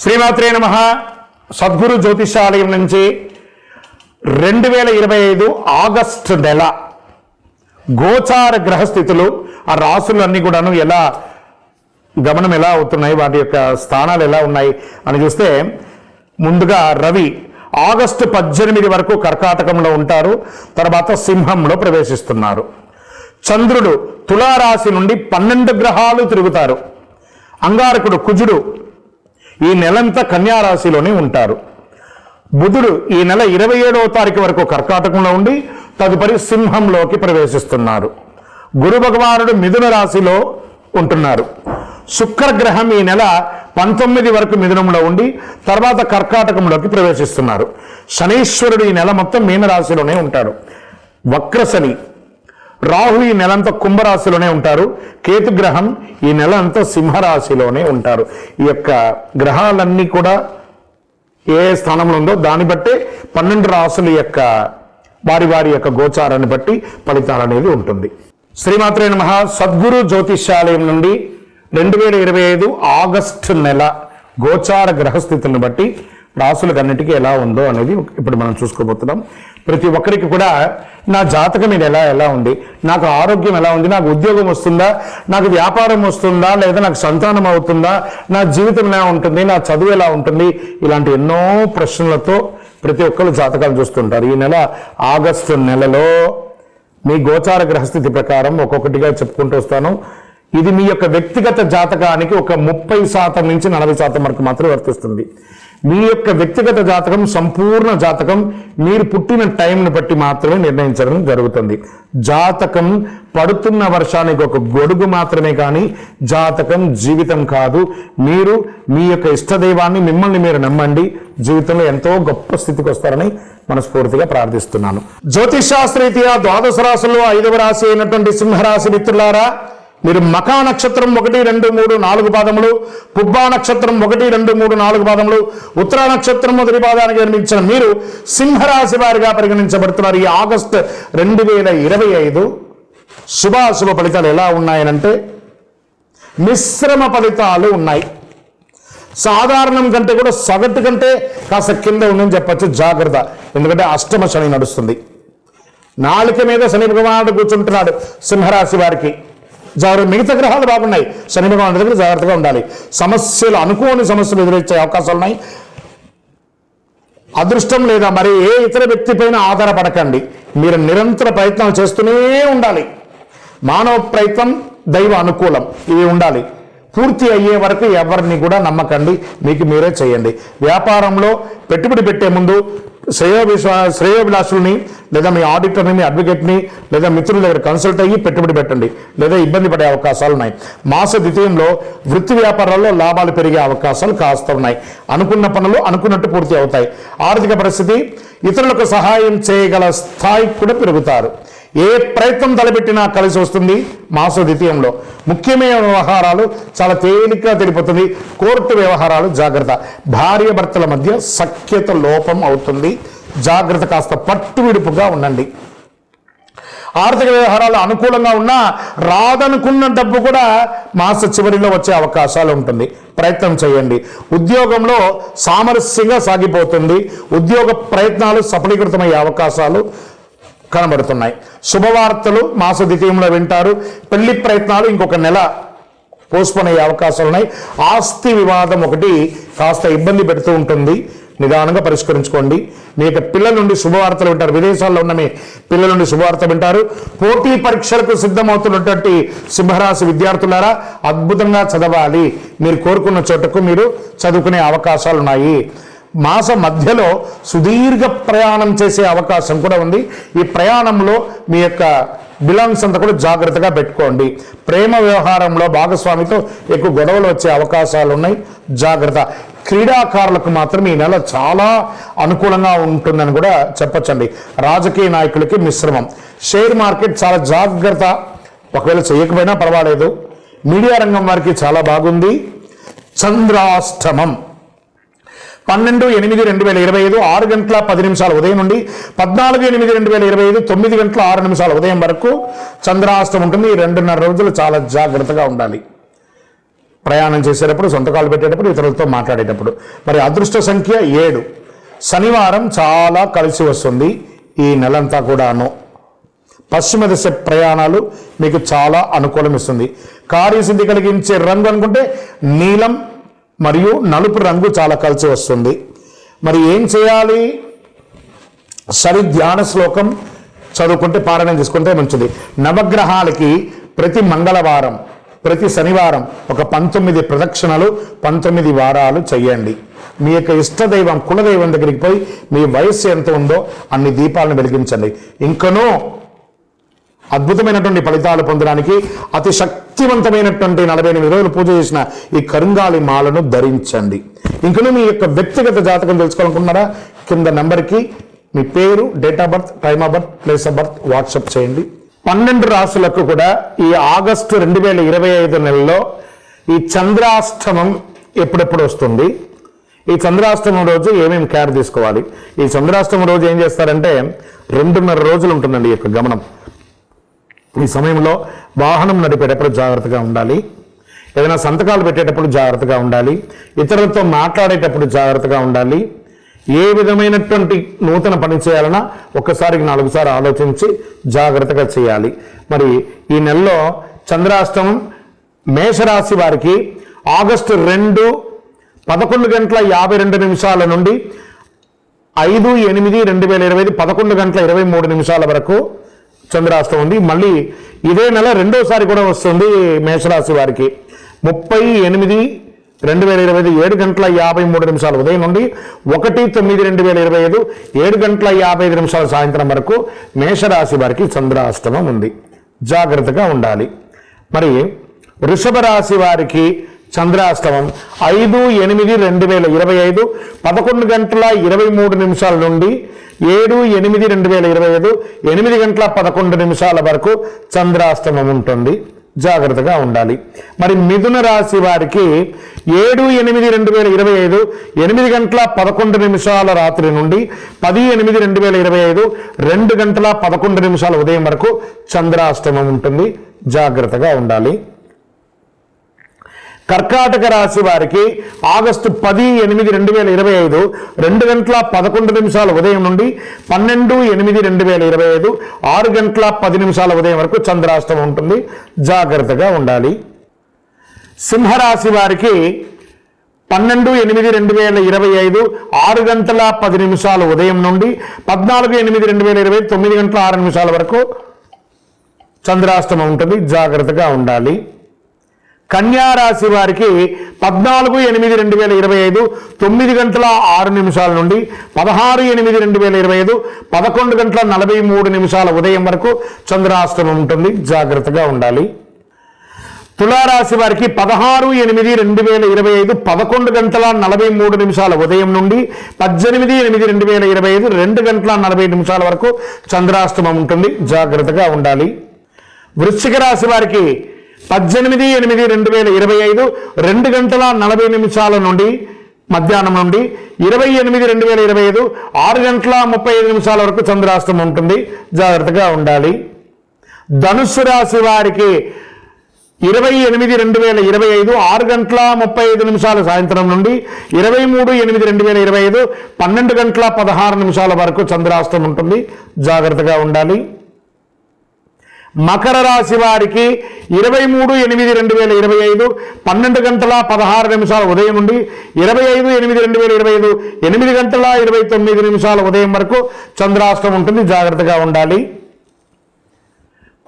శ్రీమాత్రే నమః. సద్గురు జ్యోతిషాలయం నుంచి 2025 ఆగస్టు నెల గోచార గ్రహస్థితులు, ఆ రాసులన్నీ కూడాను ఎలా గమనం ఎలా అవుతున్నాయి, వాటి యొక్క స్థానాలు ఎలా ఉన్నాయి అని చూస్తే, ముందుగా రవి ఆగస్టు 18 వరకు కర్కాటకంలో ఉంటారు, తర్వాత సింహంలో ప్రవేశిస్తున్నారు. చంద్రుడు తులారాశి నుండి 12 గ్రహాలు తిరుగుతారు. అంగారకుడు కుజుడు ఈ నెలంతా కన్యారాశిలోనే ఉంటారు. బుధుడు ఈ నెల 27వ తారీఖు వరకు కర్కాటకంలో ఉండి తదుపరి సింహంలోకి ప్రవేశిస్తున్నారు. గురు భగవానుడు మిథున రాశిలో ఉంటున్నారు. శుక్రగ్రహం ఈ నెల 19 వరకు మిథునంలో ఉండి తర్వాత కర్కాటకంలోకి ప్రవేశిస్తున్నారు. శనీశ్వరుడు ఈ నెల మొత్తం మీనరాశిలోనే ఉంటాడు. వక్రశని రాహు ఈ నెలంతా కుంభరాశిలోనే ఉంటారు. కేతుగ్రహం ఈ నెల అంతా సింహరాశిలోనే ఉంటారు. ఈ యొక్క గ్రహాలన్నీ కూడా ఏ స్థానంలో ఉందో దాన్ని బట్టే 12 రాశుల యొక్క వారి యొక్క గోచారాన్ని బట్టి ఫలితాలు అనేది ఉంటుంది. శ్రీమాత్రే నమః. సద్గురు జ్యోతిషాలయం నుండి 2025 ఆగస్టు నెల గోచార గ్రహస్థితులను బట్టి రాసులకు అన్నిటికీ ఎలా ఉందో అనేది ఇప్పుడు మనం చూసుకోబోతున్నాం. ప్రతి ఒక్కరికి కూడా నా జాతకం ఇది ఎలా ఉంది, నాకు ఆరోగ్యం ఎలా ఉంది, నాకు ఉద్యోగం వస్తుందా, నాకు వ్యాపారం వస్తుందా, లేదా నాకు సంతానం అవుతుందా, నా జీవితం ఎలా ఉంటుంది, నా చదువు ఎలా ఉంటుంది, ఇలాంటి ఎన్నో ప్రశ్నలతో ప్రతి ఒక్కరు జాతకాలు చూస్తుంటారు. ఈ నెల ఆగస్టు నెలలో మీ గోచార గ్రహస్థితి ప్రకారం ఒక్కొక్కటిగా చెప్పుకుంటూ వస్తాను. ఇది మీ యొక్క వ్యక్తిగత జాతకానికి ఒక 30% నుంచి 40% వరకు మాత్రమే వర్తిస్తుంది. మీ యొక్క వ్యక్తిగత జాతకం, సంపూర్ణ జాతకం మీరు పుట్టిన టైంని బట్టి మాత్రమే నిర్ణయించడం జరుగుతుంది. జాతకం పడుతున్న వర్షానికి ఒక గొడుగు మాత్రమే, కానీ జాతకం జీవితం కాదు. మీరు మీ యొక్క ఇష్టదైవాన్ని, మిమ్మల్ని మీరు నమ్మండి, జీవితంలో ఎంతో గొప్ప స్థితికి వస్తారని మనస్ఫూర్తిగా ప్రార్థిస్తున్నాను. జ్యోతిషాస్త్రరీత్యా ద్వాదశ రాశుల్లో 5వ రాశి అయినటువంటి సింహరాశి మిత్రులారా, మీరు మఖా నక్షత్రం 1, 2, 3, 4 పాదములు, పుబ్బా నక్షత్రం 1, 2, 3, 4 పాదములు, ఉత్తరా నక్షత్రం 1 పాదానికి జన్మించిన మీరు సింహరాశి వారిగా పరిగణించబడుతున్నారు. ఈ ఆగస్టు 2025 శుభాశుభ ఫలితాలు ఎలా ఉన్నాయనంటే మిశ్రమ ఫలితాలు ఉన్నాయి. సాధారణం కంటే కూడా సగటు కంటే కాస్త కింద ఉందని చెప్పచ్చు. జాగ్రత్త, ఎందుకంటే అష్టమ శని నడుస్తుంది. నాలుక మీద శని భగవానుడు కూర్చుంటున్నాడు సింహరాశి వారికి. మిగతా గ్రహాలు బాగున్నాయి, శని భగవానుడి దగ్గర జాగ్రత్తగా ఉండాలి. సమస్యలు, అనుకోని సమస్యలు ఎదురొచ్చే అవకాశాలు ఉన్నాయి. అదృష్టం లేదా మరి ఏ ఇతర వ్యక్తి పైన ఆధారపడకండి. మీరు నిరంతర ప్రయత్నాలు చేస్తూనే ఉండాలి. మానవ ప్రయత్నం దైవ అనుకూలం, ఇవి ఉండాలి. పూర్తి అయ్యే వరకు ఎవరిని కూడా నమ్మకండి, మీకు మీరే చేయండి. వ్యాపారంలో పెట్టుబడి పెట్టే ముందు శ్రేయోభిలాషుల్ని లేదా మీ ఆడిటర్ని, మీ అడ్వకేట్ని లేదా మిత్రుల దగ్గర కన్సల్ట్ అయ్యి పెట్టుబడి పెట్టండి, లేదా ఇబ్బంది పడే అవకాశాలు ఉన్నాయి. మాస ద్వితీయంలో వృత్తి వ్యాపారాల్లో లాభాలు పెరిగే అవకాశాలు కాస్త ఉన్నాయి. అనుకున్న పనులు అనుకున్నట్టు పూర్తి అవుతాయి. ఆర్థిక పరిస్థితి, ఇతరులకు సహాయం చేయగల స్థాయి కూడా పెరుగుతారు. ఏ ప్రయత్నం తలపెట్టినా కలిసి వస్తుంది. మాస ద్వితీయంలో ముఖ్యమైన వ్యవహారాలు చాలా తేలికగా తెలిపోతుంది. కోర్టు వ్యవహారాలు జాగ్రత్త. భార్య భర్తల మధ్య సఖ్యత లోపం అవుతుంది, జాగ్రత్త. కాస్త పట్టు విడుపుగా ఉండండి. ఆర్థిక వ్యవహారాలు అనుకూలంగా ఉన్నా రాదనుకున్న డబ్బు కూడా మాస చివరిలో వచ్చే అవకాశాలు ఉంటుంది. ప్రయత్నం చేయండి. ఉద్యోగంలో సామరస్యంగా సాగిపోతుంది. ఉద్యోగ ప్రయత్నాలు సఫలీకృతమయ్యే అవకాశాలు కనబడుతున్నాయి. శుభవార్తలు మాస ద్వితీయంలో వింటారు. పెళ్లి ప్రయత్నాలు ఇంకొక నెల పోస్ట్పోన్ అయ్యే అవకాశాలు ఉన్నాయి. ఆస్తి వివాదం ఒకటి కాస్త ఇబ్బంది పెడుతూ ఉంటుంది, నిదానంగా పరిష్కరించుకోండి. మీ యొక్క పిల్లల నుండి శుభవార్తలు వింటారు. విదేశాల్లో ఉన్న మీ పిల్లల నుండి శుభవార్త వింటారు. పోటీ పరీక్షలకు సిద్ధమవుతున్నటువంటి సింహరాశి విద్యార్థులారా, అద్భుతంగా చదవాలి. మీరు కోరుకున్న చోటకు మీరు చదువుకునే అవకాశాలు ఉన్నాయి. మాస మధ్యలో సుదీర్ఘ ప్రయాణం చేసే అవకాశం కూడా ఉంది. ఈ ప్రయాణంలో మీ యొక్క బిలాంగ్స్ అంతా కూడా జాగ్రత్తగా పెట్టుకోండి. ప్రేమ వ్యవహారంలో భాగస్వామితో ఎక్కువ గొడవలు వచ్చే అవకాశాలు ఉన్నాయి, జాగ్రత్త. క్రీడాకారులకు మాత్రం ఈ నెల చాలా అనుకూలంగా ఉంటుందని కూడా చెప్పచ్చండి. రాజకీయ నాయకులకి మిశ్రమం. షేర్ మార్కెట్ చాలా జాగ్రత్త, ఒకవేళ చేయకపోయినా పర్వాలేదు. మీడియా రంగం వారికి చాలా బాగుంది. చంద్రాష్టమం 12/8/2025 6 గంటల 10 నిమిషాల ఉదయం నుండి 14/8/2025 9 గంటల 6 నిమిషాల ఉదయం వరకు చంద్రాష్టమం ఉంటుంది. ఈ 2.5 రోజులు చాలా జాగ్రత్తగా ఉండాలి. ప్రయాణం చేసేటప్పుడు, సంతకాలు పెట్టేటప్పుడు, ఇతరులతో మాట్లాడేటప్పుడు. మరి అదృష్ట సంఖ్య 7. శనివారం చాలా కలిసి వస్తుంది ఈ నెలంతా కూడాను. పశ్చిమ దిశ ప్రయాణాలు మీకు చాలా అనుకూలం ఇస్తుంది. కార్యసిద్ధి కలిగించే రంగు అనుకుంటే నీలం మరియు నలుపు రంగు చాలా కలిసి వస్తుంది. మరి ఏం చేయాలి? సరి ధ్యాన శ్లోకం చదువుకుంటే, పారాయణం చేసుకుంటే మంచిది. నవగ్రహాలకి ప్రతి మంగళవారం, ప్రతి శనివారం ఒక 19 ప్రదక్షిణలు 19 వారాలు చెయ్యండి. మీ యొక్క ఇష్టదైవం, కులదైవం దగ్గరికి పోయి మీ వయస్సు ఎంత ఉందో అన్ని దీపాలను వెలిగించండి. ఇంకనూ అద్భుతమైనటువంటి ఫలితాలు పొందడానికి అతి శక్తివంతమైనటువంటి 48 రోజులు పూజ చేసిన ఈ కరుంగాలి మాలను ధరించండి. ఇంకనూ మీ యొక్క వ్యక్తిగత జాతకం తెలుసుకోవాలనుకున్నారా? కింద నెంబర్కి మీ పేరు, date of birth, time of birth, place of birth WhatsApp చేయండి. 12 రాశులకు కూడా ఈ ఆగస్టు 2025 నెలలో ఈ చంద్రాష్టమం ఎప్పుడెప్పుడు వస్తుంది, ఈ చంద్రాష్టమం రోజు ఏమేమి కేర్ తీసుకోవాలి, ఈ చంద్రాష్టమం రోజు ఏం చేస్తారంటే 2.5 రోజులు ఉంటుందండి ఈ యొక్క గమనం. ఈ సమయంలో వాహనం నడిపేటప్పుడు జాగ్రత్తగా ఉండాలి, ఏదైనా సంతకాలు పెట్టేటప్పుడు జాగ్రత్తగా ఉండాలి, ఇతరులతో మాట్లాడేటప్పుడు జాగ్రత్తగా ఉండాలి. ఏ విధమైనటువంటి నూతన పని చేయాలన్నా ఒక్కసారికి 4 సార్లు ఆలోచించి జాగ్రత్తగా చేయాలి. మరి ఈ నెలలో చంద్రాష్టమం మేషరాశి వారికి ఆగస్టు 2 11 గంటల 52 నిమిషాల నుండి 5/8/2025 11 గంటల 23 నిమిషాల వరకు చంద్రాష్టమం ఉంది. మళ్ళీ ఇదే నెల రెండోసారి కూడా వస్తుంది మేషరాశి వారికి 30/8/2025 7 గంటల 53 నిమిషాలు ఉదయం నుండి 1/9/2025 7 గంటల 55 నిమిషాల సాయంత్రం వరకు మేషరాశి వారికి చంద్రాష్టమం ఉంది. జాగ్రత్తగా ఉండాలి. మరి వృషభ రాశి వారికి చంద్రాష్టమం 5/8/2025 11 గంటల 23 నిమిషాల నుండి 7/8/2025 8 గంటల 11 నిమిషాల వరకు చంద్రాష్టమం ఉంటుంది. జాగ్రత్తగా ఉండాలి. మరి మిథున రాశి వారికి 7/8/2025 8 గంటల 11 నిమిషాల రాత్రి నుండి 10/8/2025 2 గంటల 11 నిమిషాల ఉదయం వరకు చంద్రాష్టమం ఉంటుంది. జాగ్రత్తగా ఉండాలి. కర్కాటక రాశి వారికి ఆగస్టు 10/8/2025 2 గంటల 11 నిమిషాల ఉదయం నుండి 12/8/2025 6 గంటల 10 నిమిషాల ఉదయం వరకు చంద్రాష్టమం ఉంటుంది. జాగ్రత్తగా ఉండాలి. సింహరాశి వారికి 12/8/2025 6 గంటల 10 నిమిషాల ఉదయం నుండి 14/8/2025 9 గంటల 6 నిమిషాల వరకు చంద్రాష్టమం ఉంటుంది. జాగ్రత్తగా ఉండాలి. కన్యా రాశి వారికి 14/8/2025 9 గంటల 6 నిమిషాల నుండి 16/8/2025 11 గంటల 43 నిమిషాల ఉదయం వరకు చంద్రాష్టమం ఉంటుంది. జాగ్రత్తగా ఉండాలి. తులారాశి వారికి 16/8/2025 11 గంటల 43 నిమిషాల ఉదయం నుండి 18/8/2025 2 గంటల 40 నిమిషాల వరకు చంద్రాష్టమం ఉంటుంది. జాగ్రత్తగా ఉండాలి. వృశ్చిక రాశి వారికి 18/8/2025 2 గంటల 40 నిమిషాల నుండి మధ్యాహ్నం నుండి 20/8/2025 6 గంటల 35 నిమిషాల వరకు చంద్రాష్టమం ఉంటుంది. జాగ్రత్తగా ఉండాలి. ధనుస్సు రాశి వారికి 20/8/2025 6 గంటల 35 నిమిషాల సాయంత్రం నుండి 23/8/2025 12 గంటల 16 నిమిషాల వరకు చంద్రాష్టమం ఉంటుంది. జాగ్రత్తగా ఉండాలి. మకర రాశి వారికి 23/8/2025 12 గంటల 16 నిమిషాల ఉదయం నుండి 25/8/2025 8 గంటల 29 నిమిషాల ఉదయం వరకు చంద్రాష్టమం ఉంటుంది. జాగ్రత్తగా ఉండాలి.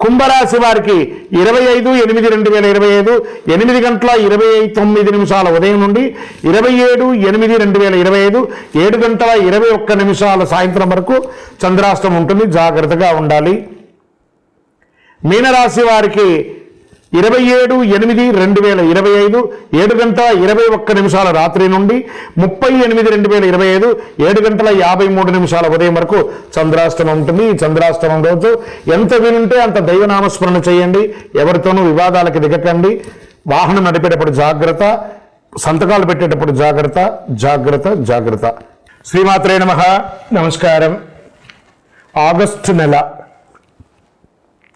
కుంభరాశి వారికి 25/8/2025 8 గంటల 29 నిమిషాల ఉదయం నుండి 27/8/2025 7 గంటల 21 నిమిషాల సాయంత్రం వరకు చంద్రాష్టమం ఉంటుంది. జాగ్రత్తగా ఉండాలి. మీనరాశి వారికి 27/8/2025 7 గంటల 21 నిమిషాల రాత్రి నుండి 30/8/2025 7 గంటల 53 నిమిషాల ఉదయం వరకు చంద్రాష్టమం ఉంటుంది. ఈ చంద్రాష్టమం రోజు ఎంత వీలుంటే అంత దైవనామస్మరణ చేయండి. ఎవరితోనూ వివాదాలకు దిగకండి. వాహనం నడిపేటప్పుడు జాగ్రత్త, సంతకాలు పెట్టేటప్పుడు జాగ్రత్త, జాగ్రత్త, జాగ్రత్త. శ్రీమాత్రే నమః. నమస్కారం. ఆగస్టు నెల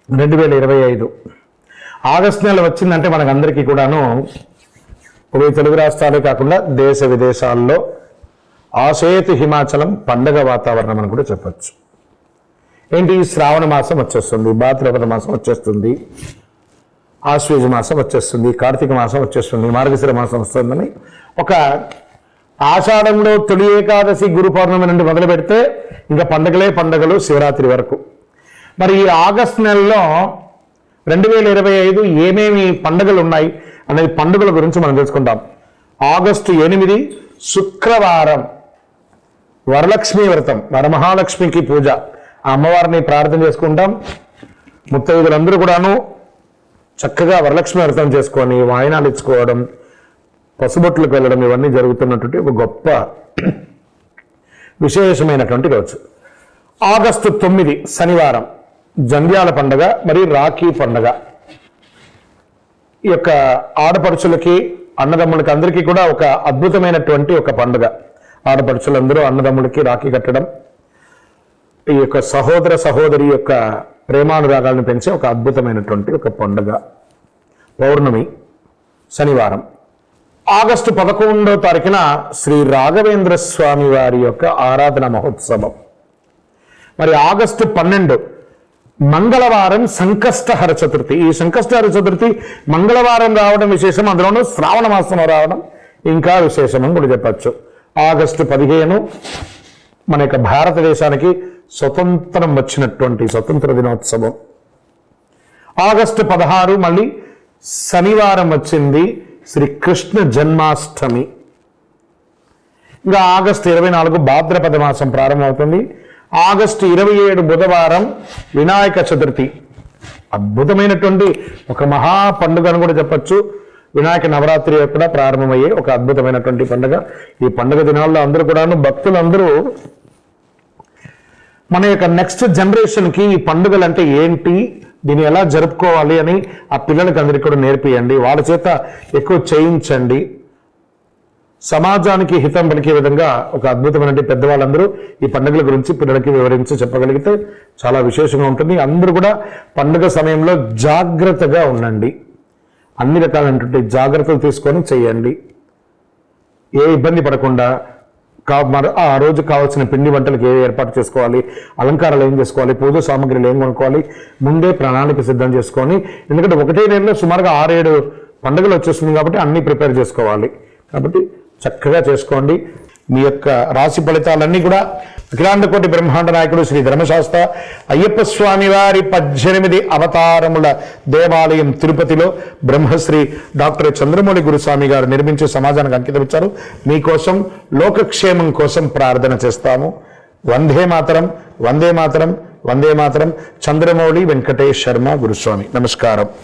2025 ఆగస్టు నెల వచ్చిందంటే మనకందరికీ కూడాను ఉభయ తెలుగు రాష్ట్రాలే కాకుండా దేశ విదేశాల్లో ఆసేతు హిమాచలం పండగ వాతావరణం అని కూడా చెప్పచ్చు. ఏంటి, శ్రావణ మాసం వచ్చేస్తుంది, భాద్రపద మాసం వచ్చేస్తుంది, ఆశ్వేజ మాసం వచ్చేస్తుంది, కార్తీక మాసం వచ్చేస్తుంది, మార్గశిర మాసం వస్తుందని ఒక ఆషాఢంలో తొలి ఏకాదశి గురు పౌర్ణమి నుండి మొదలు పెడితే ఇంకా పండగలే పండగలు శివరాత్రి వరకు. మరి ఈ ఆగస్టు నెలలో 2025 ఏమేమి పండుగలు ఉన్నాయి అనేది పండుగల గురించి మనం తెలుసుకుంటాం. ఆగస్టు 8 శుక్రవారం వరలక్ష్మీ వ్రతం, వరమహాలక్ష్మికి పూజ, ఆ అమ్మవారిని ప్రార్థన చేసుకుంటాం. ముత్తైదులందరూ కూడాను చక్కగా వరలక్ష్మి వ్రతం చేసుకొని వాయినాలు ఇచ్చుకోవడం, పసుబొట్లకు వెళ్ళడం, ఇవన్నీ జరుగుతున్నటువంటి ఒక గొప్ప విశేషమైనటువంటి రోజు. ఆగస్టు 9 శనివారం జంధ్యాల పండుగ మరియు రాఖీ పండుగ. ఈ యొక్క ఆడపడుచులకి అన్నదమ్ములకి అందరికీ కూడా ఒక అద్భుతమైనటువంటి ఒక పండుగ. ఆడపడుచులందరూ అన్నదమ్ములకి రాఖీ కట్టడం, ఈ యొక్క సహోదర సహోదరి యొక్క ప్రేమానురాగాలను పెంచే ఒక అద్భుతమైనటువంటి ఒక పండుగ. పౌర్ణమి శనివారం. ఆగస్టు 11వ తారీఖున శ్రీ రాఘవేంద్ర స్వామి వారి యొక్క ఆరాధన మహోత్సవం. మరి ఆగస్టు 12 మంగళవారం సంకష్టహర చతుర్థి. ఈ సంకష్టహర చతుర్థి మంగళవారం రావడం విశేషం, అందులోనూ శ్రావణ మాసంలో రావడం ఇంకా విశేషం అని కూడా చెప్పచ్చు. ఆగస్టు 15 మన యొక్క భారతదేశానికి స్వతంత్రం వచ్చినటువంటి స్వతంత్ర దినోత్సవం. ఆగస్టు 16 మళ్ళీ శనివారం వచ్చింది, శ్రీ కృష్ణ జన్మాష్టమి. ఇంకా ఆగస్టు 24 భాద్రపద మాసం ప్రారంభమవుతుంది. ఆగస్టు 27 బుధవారం వినాయక చతుర్థి. అద్భుతమైనటువంటి ఒక మహా పండుగ అని కూడా చెప్పచ్చు. వినాయక నవరాత్రి కూడా ప్రారంభమయ్యే ఒక అద్భుతమైనటువంటి పండుగ. ఈ పండుగ దినాల్లో అందరూ కూడాను భక్తులందరూ మన యొక్క నెక్స్ట్ జనరేషన్కి ఈ పండుగలు అంటే ఏంటి, దీన్ని ఎలా జరుపుకోవాలి అని ఆ పిల్లలకి అందరికీ కూడా నేర్పియండి, వాళ్ళ చేత ఎక్కువ చేయించండి. సమాజానికి హితం పలికే విధంగా ఒక అద్భుతమైన పెద్దవాళ్ళందరూ ఈ పండుగల గురించి పిల్లలకి వివరించి చెప్పగలిగితే చాలా విశేషంగా ఉంటుంది. అందరూ కూడా పండుగ సమయంలో జాగ్రత్తగా ఉండండి, అన్ని రకాలైనటువంటి జాగ్రత్తలు తీసుకొని చేయండి. ఏ ఇబ్బంది పడకుండా ఆ రోజు కావాల్సిన పిండి వంటలకు ఏ ఏర్పాటు చేసుకోవాలి, అలంకారాలు ఏం చేసుకోవాలి, పూజ సామాగ్రిలు ఏం కొనుక్కోవాలి, ముందే ప్రణాళిక సిద్ధం చేసుకొని, ఎందుకంటే ఒకటే నెలలో సుమారుగా 6-7 పండుగలు వచ్చేస్తుంది కాబట్టి అన్నీ ప్రిపేర్ చేసుకోవాలి. కాబట్టి చక్కగా చేసుకోండి. మీ యొక్క రాశి ఫలితాలన్నీ కూడా అఖిలాండకోటి బ్రహ్మాండ నాయకుడు శ్రీ ధర్మశాస్త్ర అయ్యప్ప స్వామి వారి 18 అవతారముల దేవాలయం తిరుపతిలో బ్రహ్మశ్రీ డాక్టర్ చంద్రమౌళి గురుస్వామి గారు నిర్మించి సమాజానికి అంకితం ఇచ్చారు. మీకోసం లోకక్షేమం కోసం ప్రార్థన చేస్తాము. వందే మాతరం, వందే మాతరం, వందే మాతరం. చంద్రమౌళి వెంకటేష్ శర్మ గురుస్వామి. నమస్కారం.